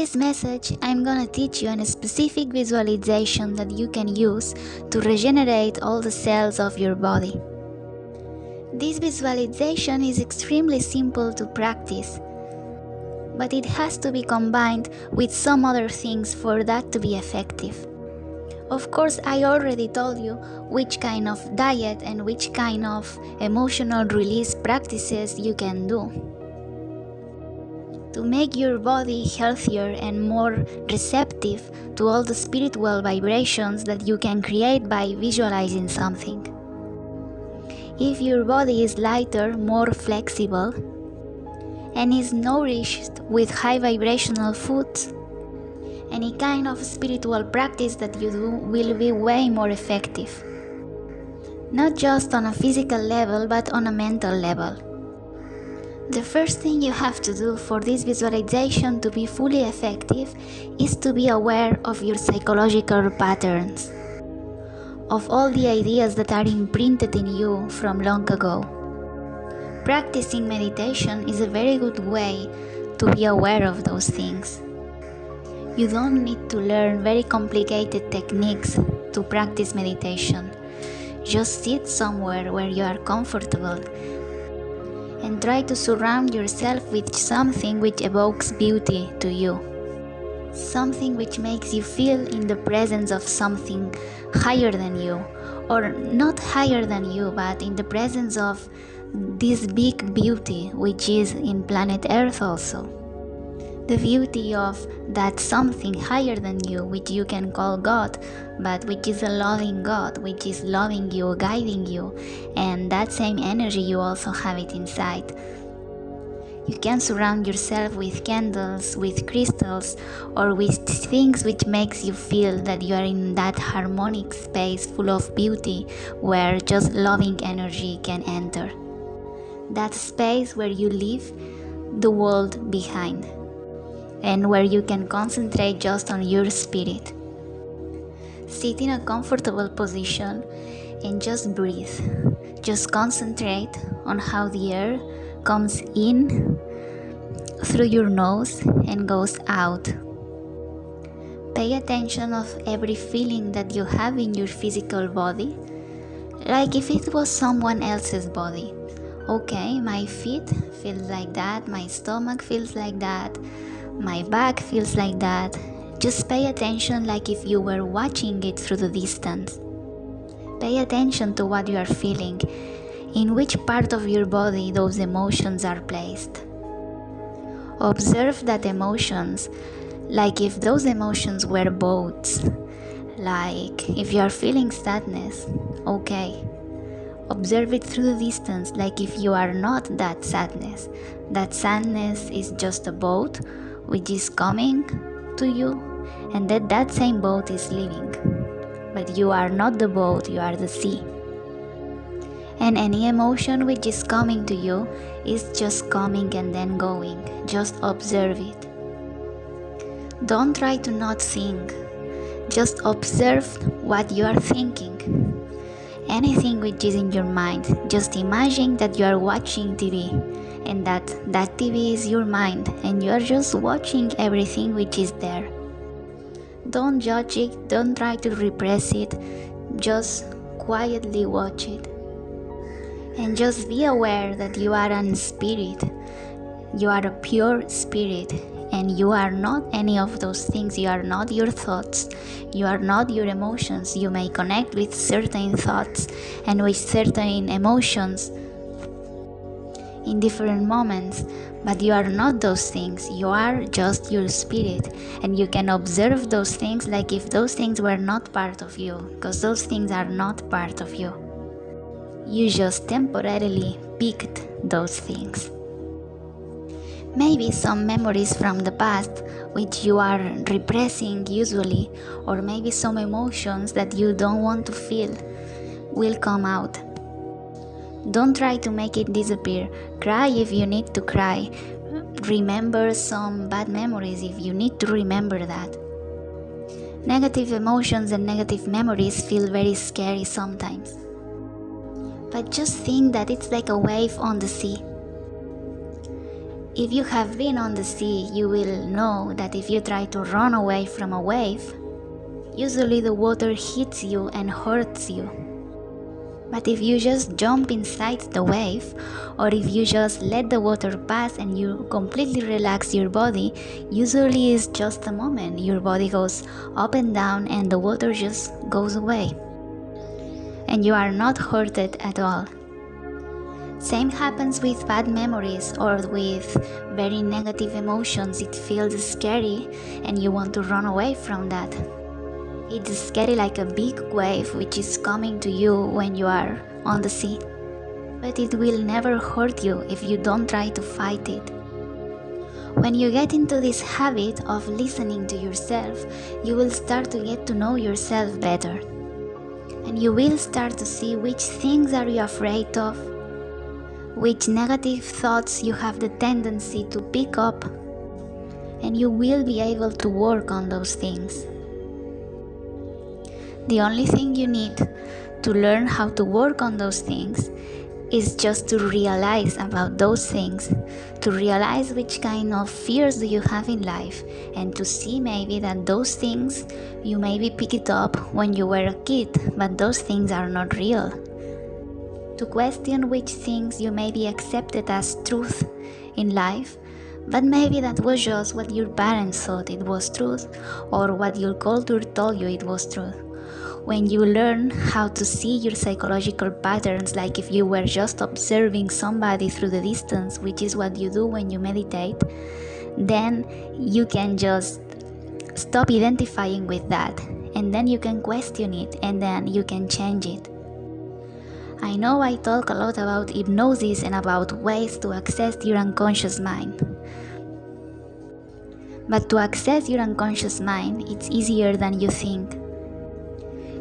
this message, I'm gonna teach you a specific visualization that you can use to regenerate all the cells of your body. This visualization is extremely simple to practice, but it has to be combined with some other things for that to be effective. Of course, I already told you which kind of diet and which kind of emotional release practices you can do to make your body healthier and more receptive to all the spiritual vibrations that you can create by visualizing something. If your body is lighter, more flexible, and is nourished with high vibrational foods, any kind of spiritual practice that you do will be way more effective. Not just on a physical level, but on a mental level. The first thing you have to do for this visualization to be fully effective is to be aware of your psychological patterns, of all the ideas that are imprinted in you from long ago. Practicing meditation is a very good way to be aware of those things. You don't need to learn very complicated techniques to practice meditation. Just sit somewhere where you are comfortable and try to surround yourself with something which evokes beauty to you. Something which makes you feel in the presence of something higher than you, or not higher than you, but in the presence of this big beauty which is in planet Earth also. The beauty of that something higher than you, which you can call God, but which is a loving God, which is loving you, guiding you, and that same energy you also have it inside. You can surround yourself with candles, with crystals, or with things which makes you feel that you are in that harmonic space full of beauty where just loving energy can enter. That space where you leave the world behind, and where you can concentrate just on your spirit. Sit in a comfortable position and just breathe. Just concentrate on how the air comes in through your nose and goes out. Pay attention of every feeling that you have in your physical body, like if it was someone else's body. Okay, my feet feel like that, my stomach feels like that, my back feels like that. Just pay attention like if you were watching it through the distance. Pay attention to what you are feeling, in which part of your body those emotions are placed. Observe that emotions, like if those emotions were boats. Like if you are feeling sadness, okay. Observe it through the distance like if you are not that sadness. That sadness is just a boat which is coming to you, and that same boat is leaving. But you are not the boat, you are the sea. And any emotion which is coming to you is just coming and then going. Just observe it. Don't try to not think. Just observe what you are thinking. Anything which is in your mind, just imagine that you are watching TV, and that TV is your mind, and you are just watching everything which is there. Don't judge it, don't try to repress it, just quietly watch it. And just be aware that you are a spirit, you are a pure spirit, and you are not any of those things. You are not your thoughts, you are not your emotions. You may connect with certain thoughts and with certain emotions in different moments, but you are not those things. You are just your spirit, and you can observe those things like if those things were not part of you, because those things are not part of you. You just temporarily picked those things. Maybe some memories from the past which you are repressing usually, or maybe some emotions that you don't want to feel will come out. Don't try to make it disappear. Cry if you need to cry. Remember some bad memories if you need to remember that. Negative emotions and negative memories feel very scary sometimes. But just think that it's like a wave on the sea. If you have been on the sea, you will know that if you try to run away from a wave, usually the water hits you and hurts you. But if you just jump inside the wave, or if you just let the water pass and you completely relax your body, usually it's just a moment. Your body goes up and down and the water just goes away. And you are not hurted at all. Same happens with bad memories or with very negative emotions. It feels scary and you want to run away from that. It's scary like a big wave which is coming to you when you are on the sea. But it will never hurt you if you don't try to fight it. When you get into this habit of listening to yourself, you will start to get to know yourself better. And you will start to see which things are you afraid of, which negative thoughts you have the tendency to pick up, and you will be able to work on those things. The only thing you need to learn how to work on those things is just to realize about those things, to realize which kind of fears do you have in life, and to see maybe that those things you maybe pick it up when you were a kid, but those things are not real. To question which things you maybe accepted as truth in life, but maybe that was just what your parents thought it was truth, or what your culture told you it was truth. When you learn how to see your psychological patterns, like if you were just observing somebody through the distance, which is what you do when you meditate, then you can just stop identifying with that, and then you can question it, and then you can change it. I know I talk a lot about hypnosis and about ways to access your unconscious mind. But to access your unconscious mind, it's easier than you think.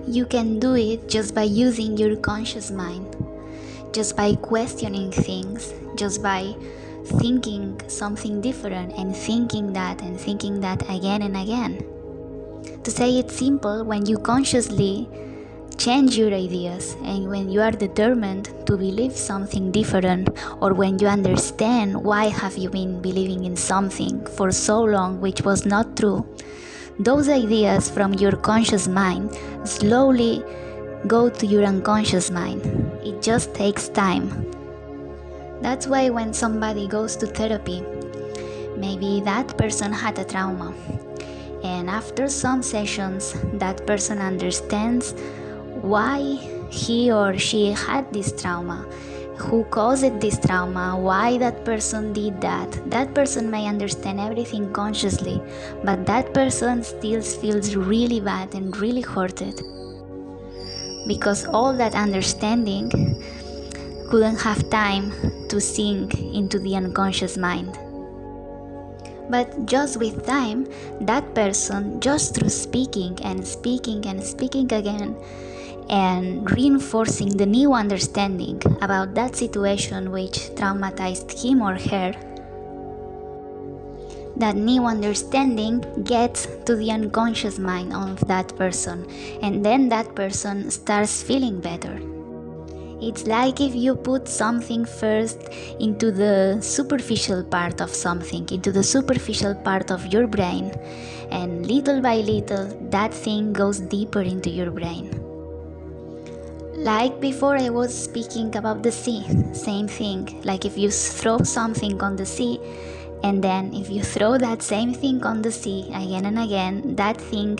You can do it just by using your conscious mind, just by questioning things, just by thinking something different and thinking that again and again. To say it simple, when you consciously change your ideas and when you are determined to believe something different, or when you understand why have you been believing in something for so long which was not true, those ideas from your conscious mind slowly go to your unconscious mind. It just takes time. That's why when somebody goes to therapy, maybe that person had a trauma, and after some sessions that person understands why he or she had this trauma, who caused this trauma, why that person did that. That person may understand everything consciously, but that person still feels really bad and really hurted, because all that understanding couldn't have time to sink into the unconscious mind. But just with time, that person, just through speaking and speaking and speaking again, and reinforcing the new understanding about that situation which traumatized him or her, that new understanding gets to the unconscious mind of that person, and then that person starts feeling better. It's like if you put something first into the superficial part of something, into the superficial part of your brain, and little by little that thing goes deeper into your brain. Like before I was speaking about the sea, same thing. Like if you throw something on the sea, and then if you throw that same thing on the sea again and again, that thing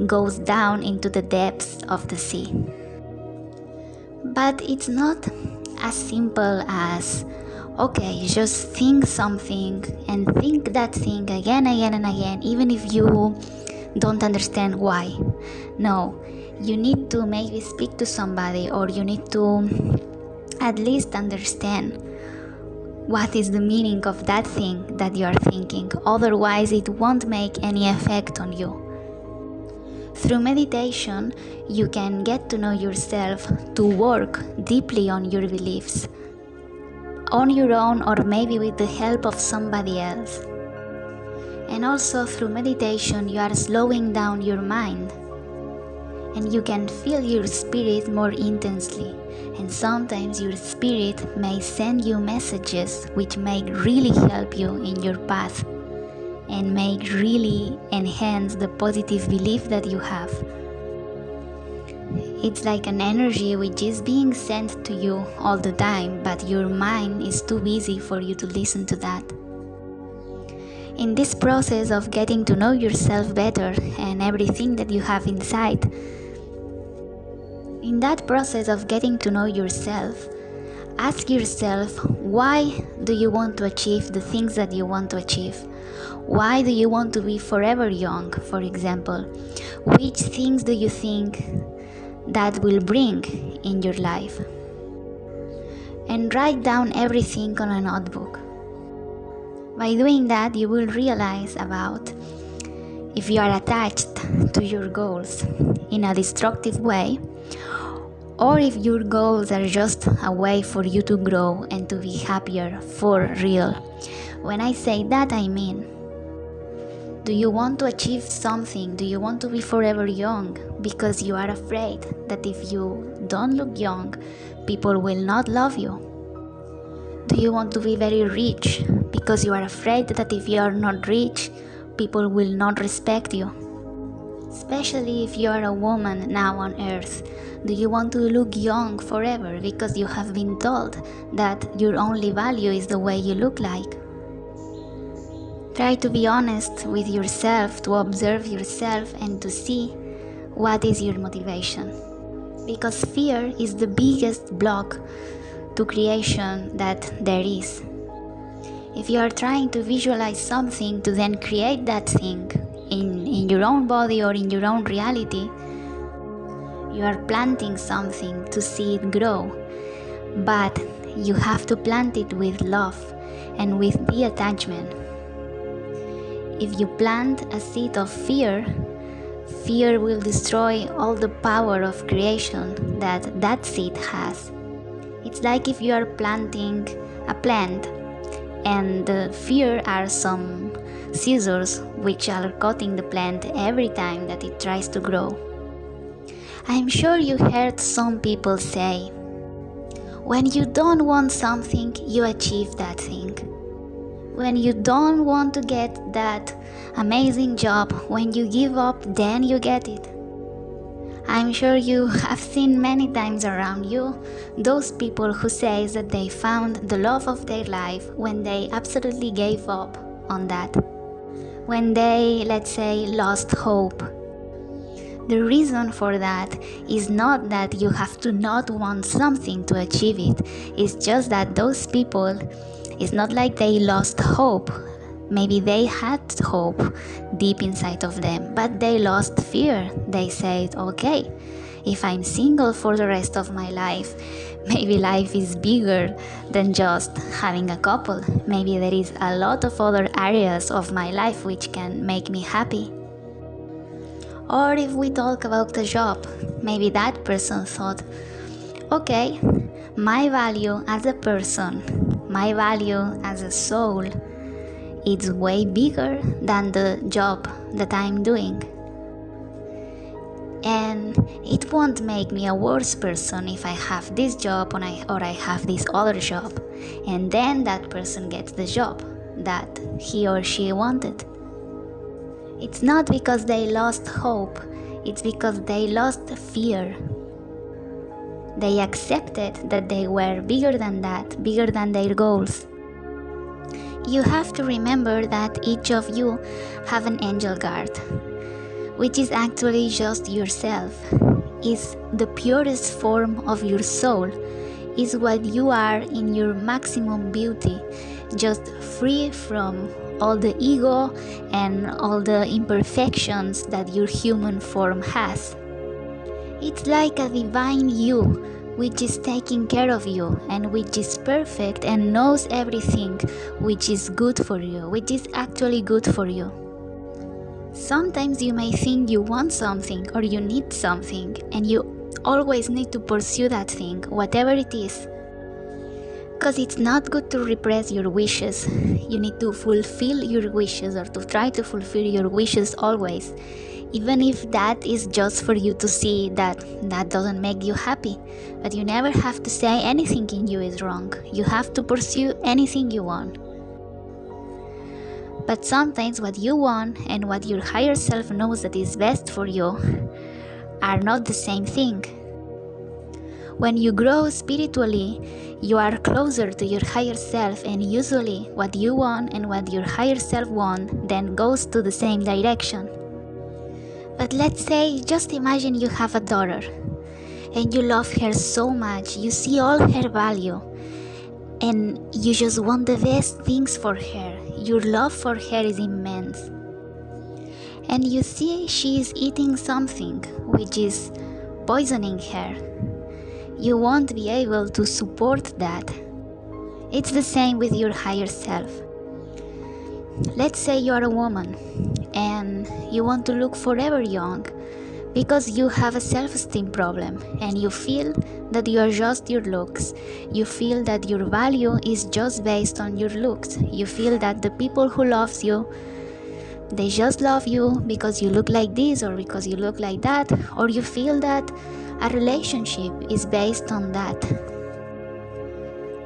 goes down into the depths of the sea. But it's not as simple as, okay, just think something and think that thing again and again, even if you don't understand why. No, you need to maybe speak to somebody, or you need to at least understand what is the meaning of that thing that you are thinking. Otherwise, it won't make any effect on you. Through meditation, you can get to know yourself, to work deeply on your beliefs, on your own or maybe with the help of somebody else. And also through meditation, you are slowing down your mind. and you can feel your spirit more intensely. And sometimes your spirit may send you messages which may really help you in your path and may really enhance the positive belief that you have. It's like an energy which is being sent to you all the time, but your mind is too busy for you to listen to that. In this process of getting to know yourself better and everything that you have inside, in that process of getting to know yourself, ask yourself, why do you want to achieve the things that you want to achieve? Why do you want to be forever young, for example? Which things do you think that will bring in your life? And write down everything on a notebook. By doing that, you will realize about if you are attached to your goals in a destructive way, or if your goals are just a way for you to grow and to be happier for real. When I say that, I mean, do you want to achieve something? Do you want to be forever young because you are afraid that if you don't look young, people will not love you? Do you want to be very rich because you are afraid that if you are not rich, people will not respect you? Especially if you are a woman now on earth, do you want to look young forever because you have been told that your only value is the way you look like? Try to be honest with yourself, to observe yourself and to see what is your motivation. Because fear is the biggest block to creation that there is. If you are trying to visualize something to then create that thing in your own body or in your own reality, you are planting something to see it grow. But you have to plant it with love and with detachment. If you plant a seed of fear, fear will destroy all the power of creation that that seed has. It's like if you are planting a plant and the fear are some scissors which are cutting the plant every time that it tries to grow. I'm sure you heard some people say, when you don't want something, you achieve that thing. When you don't want to get that amazing job, when you give up, then you get it. I'm sure you have seen many times around you those people who say that they found the love of their life when they absolutely gave up on that. When they, let's say, lost hope. The reason for that is not that you have to not want something to achieve it. It's just that those people, it's not like they lost hope. Maybe they had hope deep inside of them, but they lost fear. They said, okay, if I'm single for the rest of my life, maybe life is bigger than just having a couple. Maybe there is a lot of other areas of my life which can make me happy. Or if we talk about a job, maybe that person thought, okay, my value as a person, my value as a soul, it's way bigger than the job that I'm doing. And it won't make me a worse person if I have this job or I have this other job. And then that person gets the job that he or she wanted. It's not because they lost hope, it's because they lost fear. They accepted that they were bigger than that, bigger than their goals. You have to remember that each of you have an angel guard, which is actually just yourself, is the purest form of your soul, is what you are in your maximum beauty, just free from all the ego and all the imperfections that your human form has. It's like a divine you, which is taking care of you and which is perfect and knows everything which is good for you, which is actually good for you. Sometimes you may think you want something or you need something, and you always need to pursue that thing, whatever it is. Because it's not good to repress your wishes. You need to fulfill your wishes or to try to fulfill your wishes always. even if that is just for you to see that that doesn't make you happy. But you never have to say anything in you is wrong. You have to pursue anything you want. But sometimes what you want and what your higher self knows that is best for you are not the same thing. When you grow spiritually, you are closer to your higher self, and usually what you want and what your higher self wants then goes to the same direction. But let's say, just imagine you have a daughter and you love her so much, you see all her value, and you just want the best things for her. Your love for her is immense. And you see she is eating something which is poisoning her. You won't be able to support that. It's the same with your higher self. Let's say you are a woman and you want to look forever young because you have a self-esteem problem and you feel that you are just your looks. You feel that your value is just based on your looks. You feel that the people who loves you, they just love you because you look like this or because you look like that, or you feel that a relationship is based on that.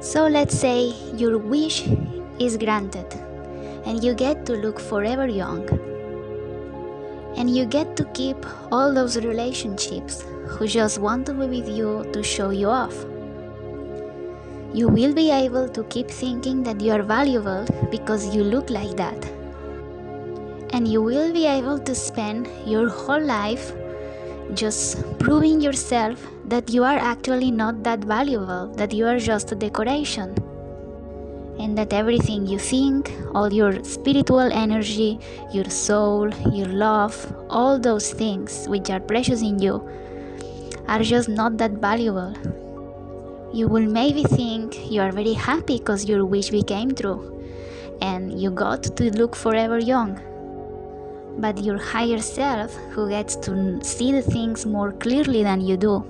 So let's say your wish is granted and you get to look forever young. And you get to keep all those relationships who just want to be with you to show you off. You will be able to keep thinking that you are valuable because you look like that. And you will be able to spend your whole life just proving yourself that you are actually not that valuable, that you are just a decoration. And that everything you think, all your spiritual energy, your soul, your love, all those things which are precious in you are just not that valuable. You will maybe think you are very happy because your wish became true and you got to look forever young. But your higher self, who gets to see the things more clearly than you do,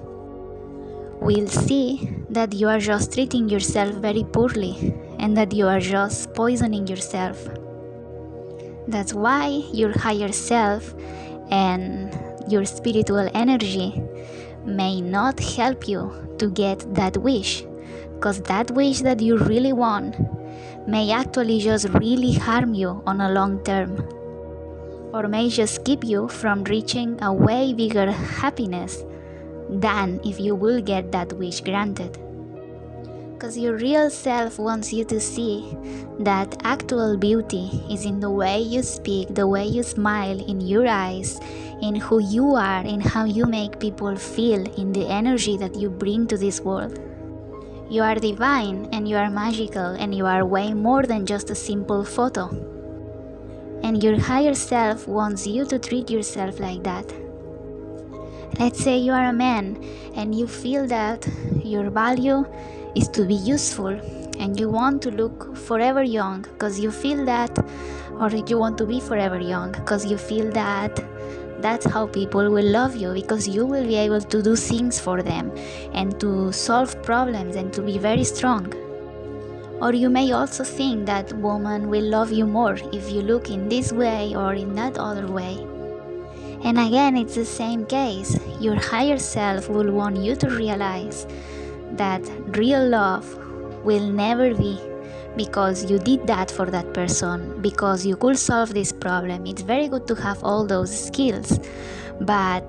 will see that you are just treating yourself very poorly and that you are just poisoning yourself. That's why your higher self and your spiritual energy may not help you to get that wish, because that wish that you really want may actually just really harm you on a long term, or may just keep you from reaching a way bigger happiness than if you will get that wish granted. Because your real self wants you to see that actual beauty is in the way you speak, the way you smile, in your eyes, in who you are, in how you make people feel, in the energy that you bring to this world. You are divine and you are magical and you are way more than just a simple photo. And your higher self wants you to treat yourself like that. Let's say you are a man and you feel that your value is to be useful and you want to look forever young because you feel that, or you want to be forever young because you feel that that's how people will love you, because you will be able to do things for them and to solve problems and to be very strong. Or you may also think that woman will love you more if you look in this way or in that other way. And again, it's the same case. Your higher self will want you to realize that real love will never be because you did that for that person, because you could solve this problem. It's very good to have all those skills, but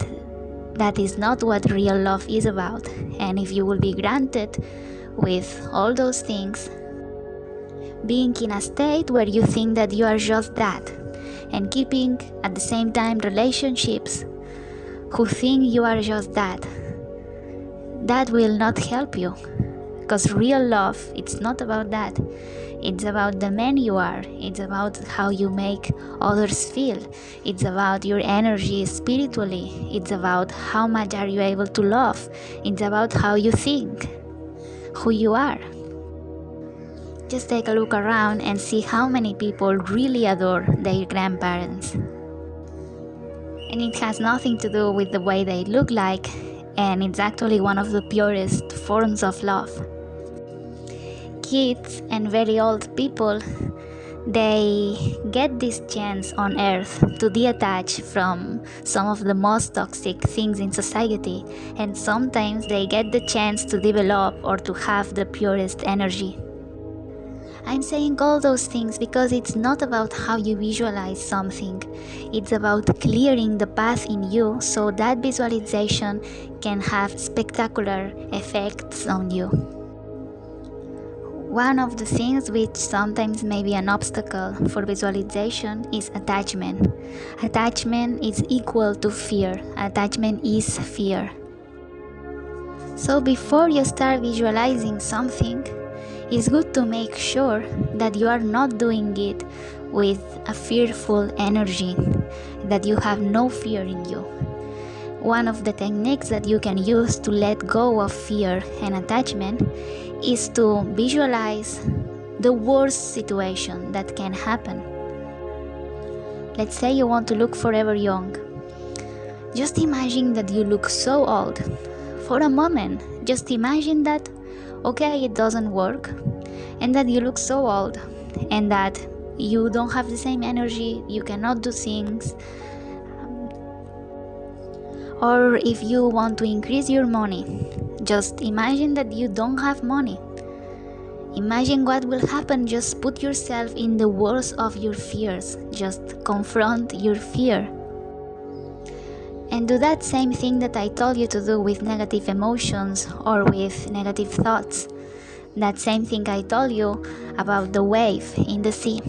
that is not what real love is about. And if you will be granted with all those things, being in a state where you think that you are just that, and keeping at the same time relationships who think you are just that will not help you. Because real love, it's not about that. It's about the man you are. It's about how you make others feel. It's about your energy spiritually. It's about how much are you able to love. It's about how you think, who you are. Just take a look around and see how many people really adore their grandparents. And it has nothing to do with the way they look like, and it's actually one of the purest forms of love. Kids and very old people, They get this chance on earth to detach from some of the most toxic things in society, and sometimes they get the chance to develop or to have the purest energy. I'm saying all those things because it's not about how you visualize something. It's about clearing the path in you so that visualization can have spectacular effects on you. One of the things which sometimes may be an obstacle for visualization is attachment. Attachment is equal to fear. Attachment is fear. So before you start visualizing something, it's good to make sure that you are not doing it with a fearful energy, that you have no fear in you. One of the techniques that you can use to let go of fear and attachment is to visualize the worst situation that can happen. Let's say you want to look forever young. Just imagine that you look so old. For a moment, just imagine that, okay, it doesn't work, and that you look so old, and that you don't have the same energy, you cannot do things. Or if you want to increase your money, just imagine that you don't have money. Imagine what will happen. Just put yourself in the worst of your fears. Just confront your fear. And do that same thing that I told you to do with negative emotions or with negative thoughts. That same thing I told you about the wave in the sea.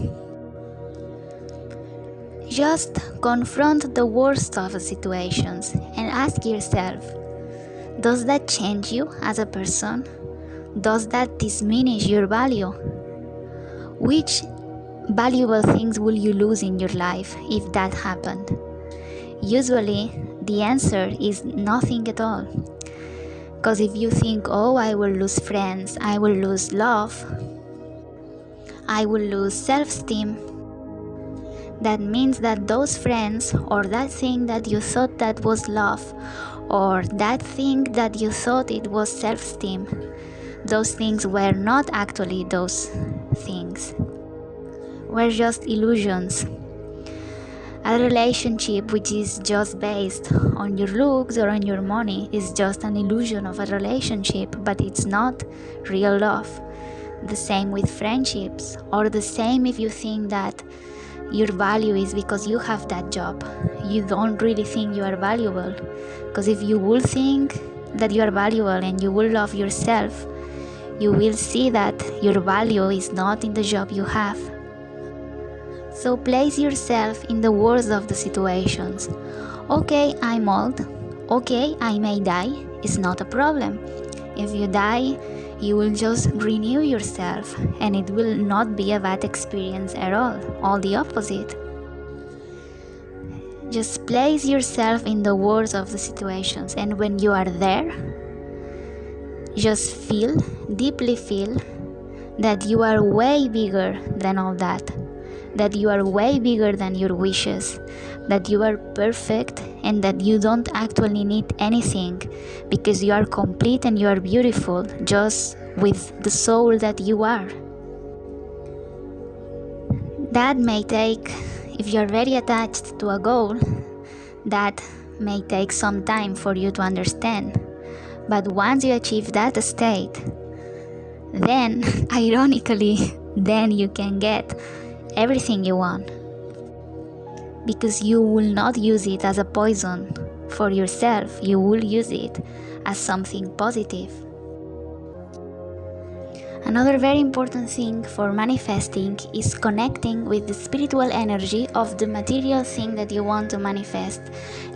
Just confront the worst of the situations and ask yourself, does that change you as a person? Does that diminish your value? Which valuable things will you lose in your life if that happened? Usually, the answer is nothing at all. Because if you think, oh, I will lose friends, I will lose love, I will lose self-esteem, that means that those friends or that thing that you thought that was love or that thing that you thought it was self-esteem, those things were not actually those things, were just illusions. A relationship which is just based on your looks or on your money is just an illusion of a relationship, but it's not real love. The same with friendships, or the same if you think that your value is because you have that job. You don't really think you are valuable, because if you will think that you are valuable and you will love yourself, you will see that your value is not in the job you have. So place yourself in the worst of the situations. Okay, I'm old. Okay, I may die. It's not a problem. If you die, you will just renew yourself, and it will not be a bad experience at all the opposite. Just place yourself in the worst of the situations, and when you are there, just feel, deeply feel, that you are way bigger than all that you are way bigger than your wishes, that you are perfect, and that you don't actually need anything, because you are complete and you are beautiful just with the soul that you are. That may take, if you are very attached to a goal, that may take some time for you to understand. But once you achieve that state, then, ironically, then you can get everything you want, because you will not use it as a poison for yourself. You will use it as something positive. Another very important thing for manifesting is connecting with the spiritual energy of the material thing that you want to manifest.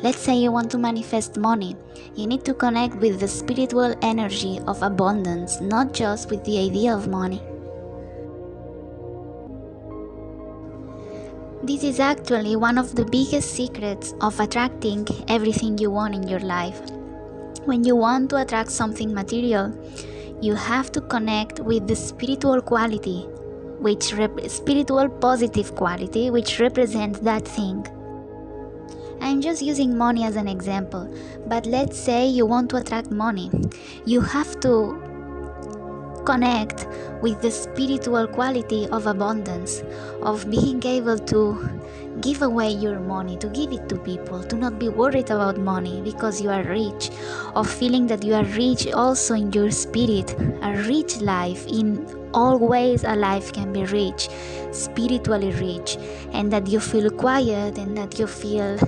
Let's say you want to manifest money. You need to connect with the spiritual energy of abundance, not just with the idea of money. This is actually one of the biggest secrets of attracting everything you want in your life. When you want to attract something material, you have to connect with the spiritual quality, spiritual positive quality, which represents that thing. I'm just using money as an example, but let's say you want to attract money. You have to connect with the spiritual quality of abundance, of being able to give away your money, to give it to people, to not be worried about money because you are rich, of feeling that you are rich also in your spirit, a rich life. In all ways a life can be rich, spiritually rich, and that you feel quiet and that you feel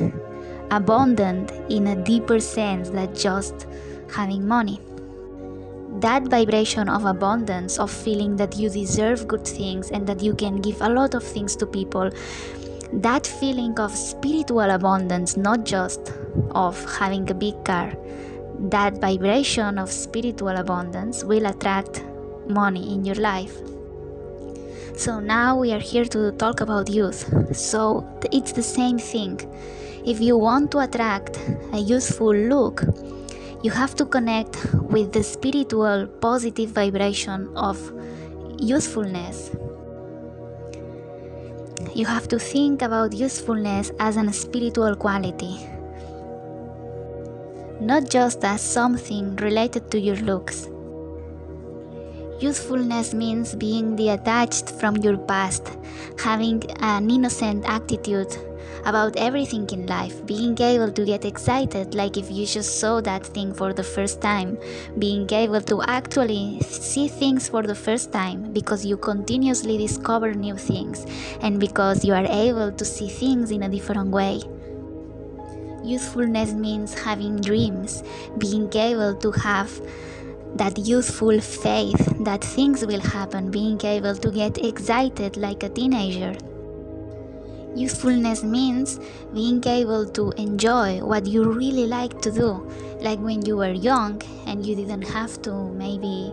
abundant in a deeper sense than just having money. That vibration of abundance, of feeling that you deserve good things and that you can give a lot of things to people, that feeling of spiritual abundance, not just of having a big car, that vibration of spiritual abundance will attract money in your life. So now we are here to talk about youth. So it's the same thing. If you want to attract a youthful look, you have to connect with the spiritual positive vibration of youthfulness. You have to think about usefulness as a spiritual quality, not just as something related to your looks. Youthfulness means being detached from your past, having an innocent attitude about everything in life, being able to get excited like if you just saw that thing for the first time, being able to actually see things for the first time because you continuously discover new things and because you are able to see things in a different way. Youthfulness means having dreams, being able to have that youthful faith that things will happen, being able to get excited like a teenager. Youthfulness means being able to enjoy what you really like to do, like when you were young and you didn't have to maybe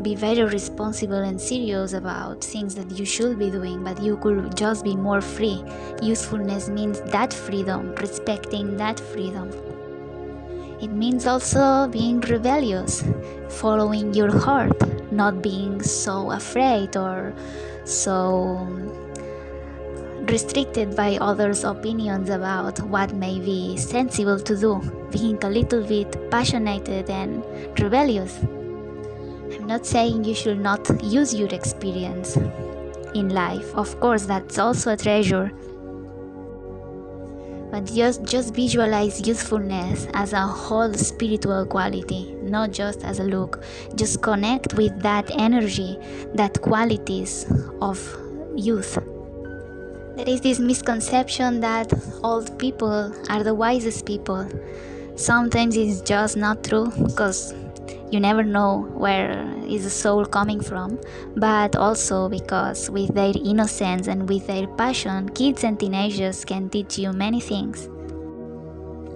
be very responsible and serious about things that you should be doing, but you could just be more free. Youthfulness means that freedom, respecting that freedom. It means also being rebellious, following your heart, not being so afraid or so restricted by others' opinions about what may be sensible to do, being a little bit passionate and rebellious. I'm not saying you should not use your experience in life. Of course, that's also a treasure. But just visualize youthfulness as a whole spiritual quality, not just as a look. Just connect with that energy, that qualities of youth. There is this misconception that old people are the wisest people. Sometimes it's just not true, because you never know where is the soul coming from, but also because with their innocence and with their passion, kids and teenagers can teach you many things.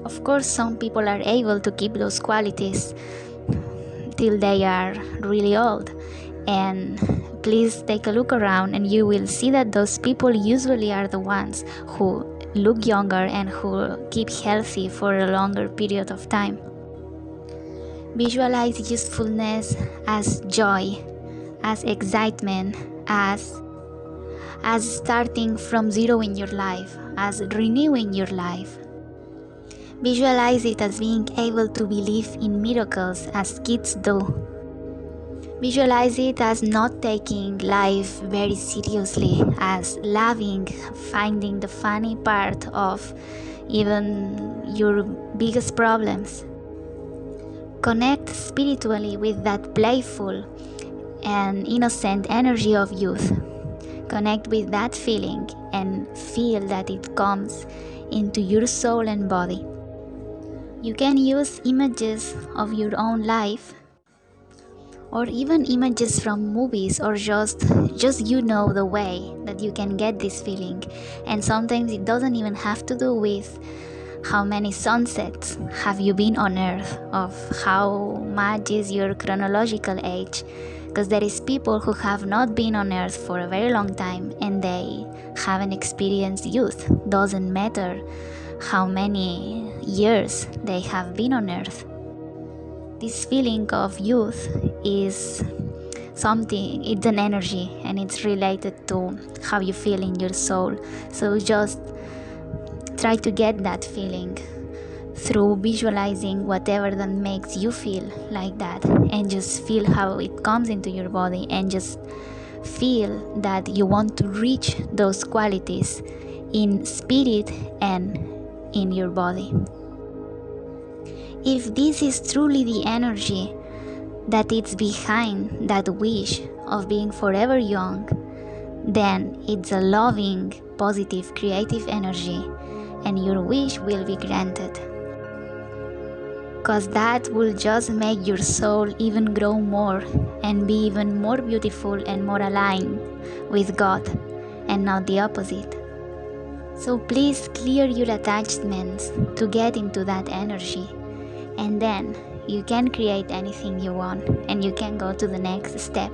Of course, some people are able to keep those qualities till they are really old, and please take a look around and you will see that those people usually are the ones who look younger and who keep healthy for a longer period of time. Visualize usefulness as joy, as excitement, as starting from zero in your life, as renewing your life. Visualize it as being able to believe in miracles as kids do. Visualize it as not taking life very seriously, as loving, finding the funny part of even your biggest problems. Connect spiritually with that playful and innocent energy of youth. Connect with that feeling and feel that it comes into your soul and body. You can use images of your own life, or even images from movies, or just the way that you can get this feeling. And sometimes it doesn't even have to do with how many sunsets have you been on earth, of how much is your chronological age, because there is people who have not been on earth for a very long time and they haven't experienced youth. Doesn't matter how many years they have been on earth. This feeling of youth is something, it's an energy, and it's related to how you feel in your soul. So just try to get that feeling through visualizing whatever that makes you feel like that, and just feel how it comes into your body, and just feel that you want to reach those qualities in spirit and in your body. If this is truly the energy that it's behind that wish of being forever young, then it's a loving, positive, creative energy, and your wish will be granted. Because that will just make your soul even grow more and be even more beautiful and more aligned with God, and not the opposite. So please clear your attachments to get into that energy, and then you can create anything you want, and you can go to the next step.